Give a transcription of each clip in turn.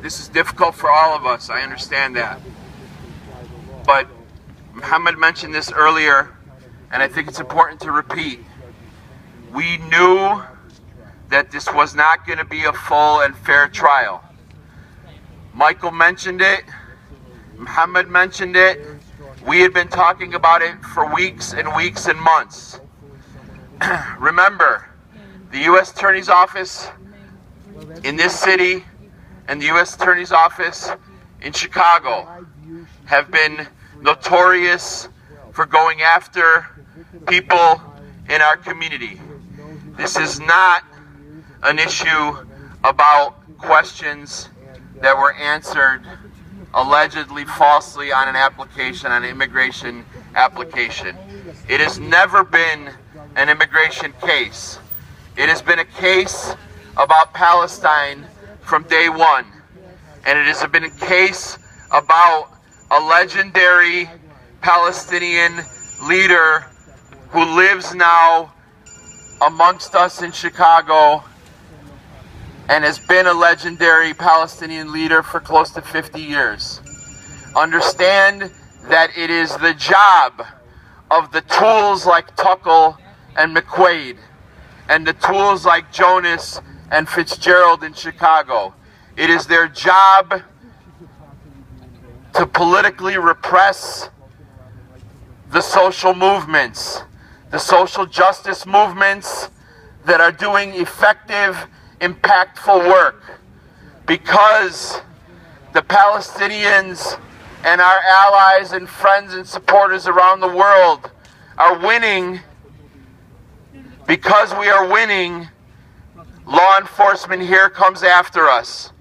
This is difficult for all of us. I understand that. But Muhammad mentioned this earlier, and I think it's important to repeat. We knew that this was not going to be a full and fair trial. Michael mentioned it. Muhammad mentioned it. We had been talking about it for weeks and weeks and months. Remember, the U.S. Attorney's Office in this city and the U.S. Attorney's Office in Chicago have been notorious for going after people in our community. This is not an issue about questions that were answered allegedly falsely on an application, on an immigration application. It has never been an immigration case. It has been a case about Palestine from day one. And it has been a case about a legendary Palestinian leader who lives now amongst us in Chicago and has been a legendary Palestinian leader for close to 50 years. Understand that it is the job of the tools like Tuckle and McQuaid and the tools like Jonas and Fitzgerald in Chicago. It is their job to politically repress the social movements, the social justice movements that are doing effective, impactful work, because the Palestinians and our allies and friends and supporters around the world are winning. Because we are winning, law enforcement here comes after us.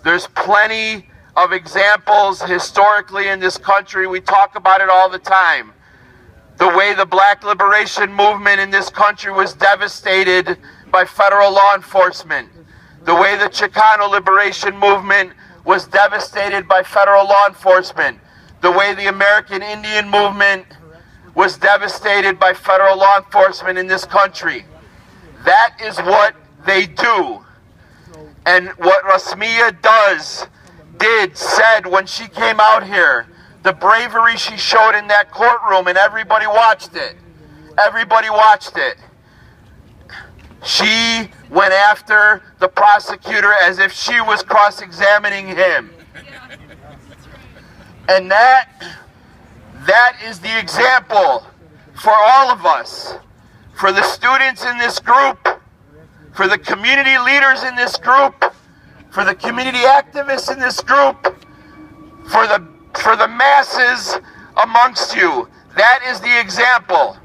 There's plenty of examples historically in this country. We talk about it all the time. The way the Black Liberation Movement in this country was devastated by federal law enforcement. The way the Chicano Liberation Movement was devastated by federal law enforcement. The way the American Indian Movement was devastated by federal law enforcement in this country. That is what they do. And what Rasmiyah said when she came out here, the bravery she showed in that courtroom, and everybody watched it. Everybody watched it. She went after the prosecutor as if she was cross-examining him. And that is the example for all of us, for the students in this group, for the community leaders in this group, for the community activists in this group, for the masses amongst you. That is the example.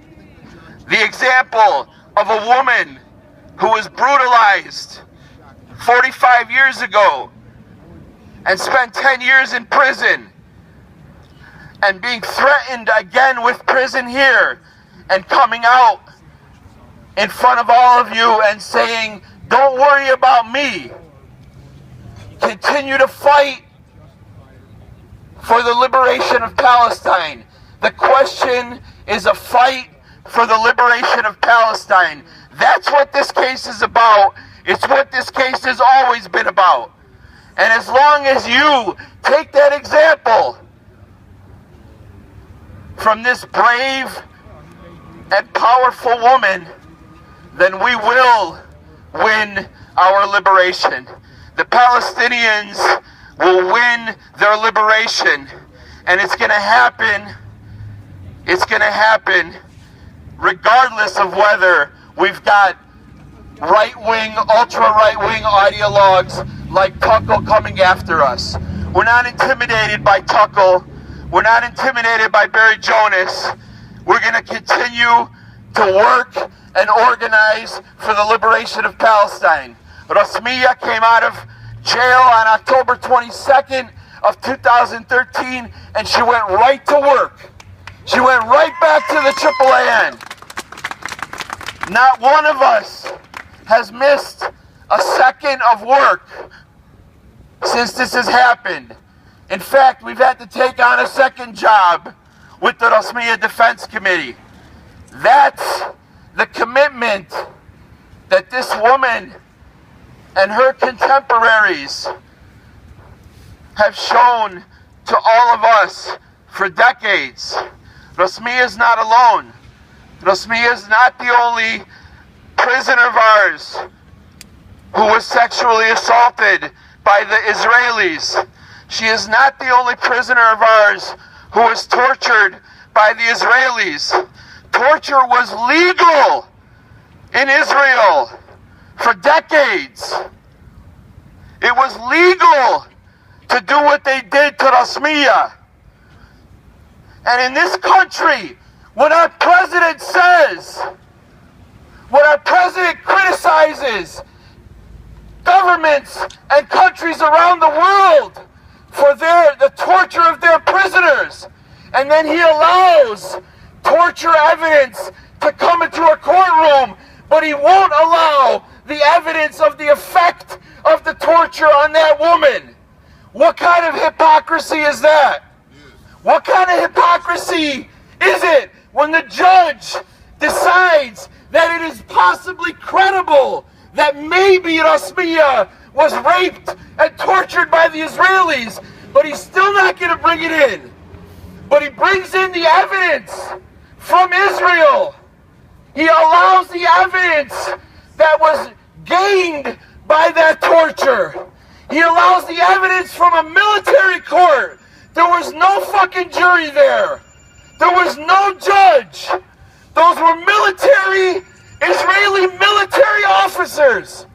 The example of a woman who was brutalized 45 years ago and spent 10 years in prison and being threatened again with prison here and coming out in front of all of you and saying, "Don't worry about me. Continue to fight for the liberation of Palestine." The question is a fight for the liberation of Palestine. That's what this case is about. It's what this case has always been about. And as long as you take that example from this brave and powerful woman, then we will win our liberation. The Palestinians will win their liberation, and it's going to happen. It's going to happen regardless of whether we've got right-wing, ultra-right-wing ideologues like Tuckle coming after us. We're not intimidated by Tuckle. We're not intimidated by Barry Jonas. We're going to continue to work and organize for the liberation of Palestine. Rasmiyah came out of jail on October 22nd of 2013, and she went right to work. She went right back to the AAAN. Not one of us has missed a second of work since this has happened. In fact, we've had to take on a second job with the Rasmiyah Defense Committee. That's the commitment that this woman and her contemporaries have shown to all of us for decades. Rasmiya is not alone. Rasmiya is not the only prisoner of ours who was sexually assaulted by the Israelis. She is not the only prisoner of ours who was tortured by the Israelis. Torture was legal in Israel for decades. It was legal to do what they did to Rasmiya. And in this country, when our president says, when our president criticizes governments and countries around the world for the torture of their prisoners, and then he allows torture evidence to come into a courtroom, but he won't allow the evidence of the effect of the torture on that woman. What kind of hypocrisy is that? What kind of hypocrisy is it when the judge decides that it is possibly credible that maybe Rasmiya was raped and tortured by the Israelis, but he's still not going to bring it in? But he brings in the evidence from Israel. He allows the evidence that was gained by that torture. He allows the evidence from a military court. There was no fucking jury there. There was no judge. Those were Israeli military officers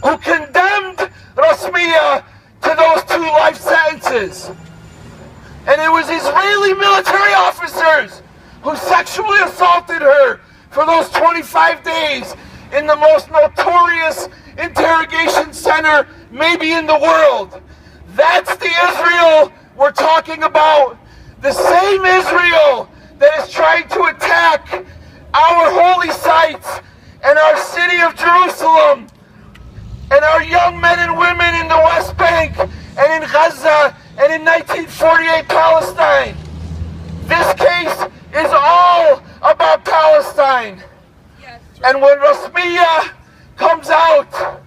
who condemned Rasmiya to those 2 life sentences. And it was Israeli military officers who sexually assaulted her for those 25 days in the most notorious interrogation center maybe in the world. That's the Israel we're talking about. The same Israel that is trying to attack our holy sites and our city of Jerusalem and our young men and women in the West Bank and in Gaza and in 1948 Palestine. This case is all about Palestine. And when Rasmiya comes out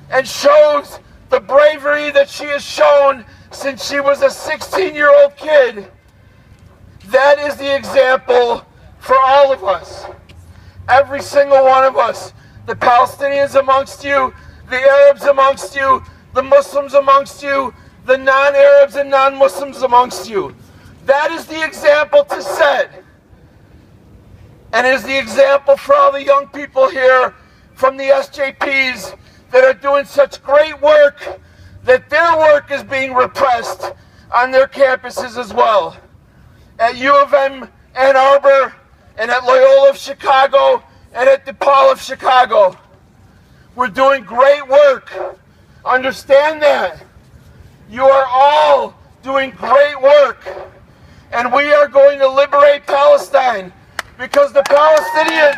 and shows the bravery that she has shown since she was a 16-year-old kid, that is the example for all of us. Every single one of us. The Palestinians amongst you, the Arabs amongst you, the Muslims amongst you, the non-Arabs and non-Muslims amongst you. That is the example to set. And it is the example for all the young people here from the SJPs that are doing such great work that their work is being repressed on their campuses as well. At U of M Ann Arbor, and at Loyola of Chicago, and at DePaul of Chicago. We're doing great work. Understand that. You are all doing great work. And we are going to liberate Palestine because the Palestinians,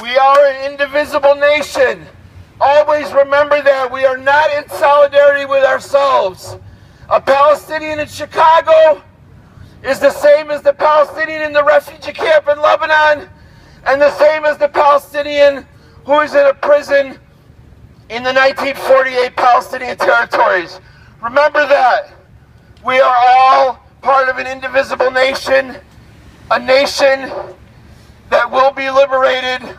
we are an indivisible nation. Always remember that. We are not in solidarity with ourselves. A Palestinian in Chicago is the same as the Palestinian in the refugee camp in Lebanon, and the same as the Palestinian who is in a prison in the 1948 Palestinian territories. Remember that. We are all part of an indivisible nation, a nation that will be liberated,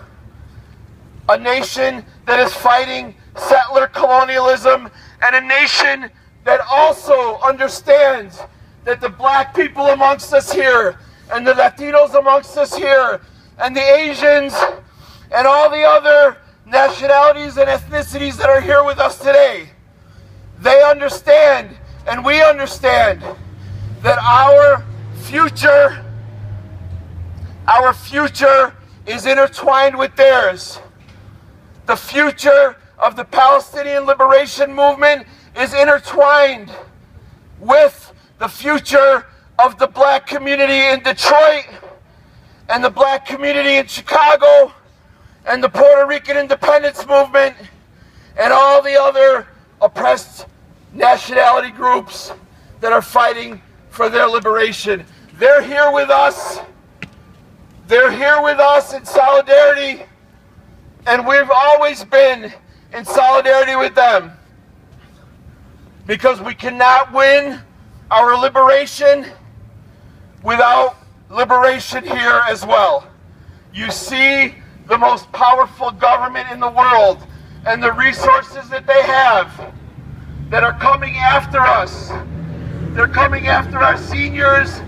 a nation that is fighting settler colonialism, and a nation that also understands that the black people amongst us here, and the Latinos amongst us here, and the Asians, and all the other nationalities and ethnicities that are here with us today, they understand, and we understand, that our future is intertwined with theirs. The future of the Palestinian liberation movement is intertwined with the future of the black community in Detroit, and the black community in Chicago, and the Puerto Rican independence movement, and all the other oppressed nationality groups that are fighting for their liberation. They're here with us. They're here with us in solidarity, and we've always been in solidarity with them, because we cannot win our liberation without liberation here as well. You see the most powerful government in the world and the resources that they have that are coming after us. They're coming after our seniors.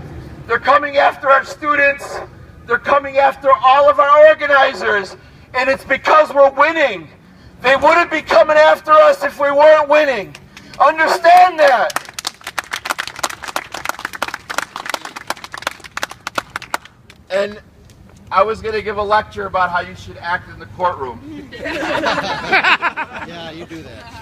They're coming after our students. They're coming after all of our organizers. And it's because we're winning. They wouldn't be coming after us if we weren't winning. Understand that. And I was going to give a lecture about how you should act in the courtroom. Yeah, you do that.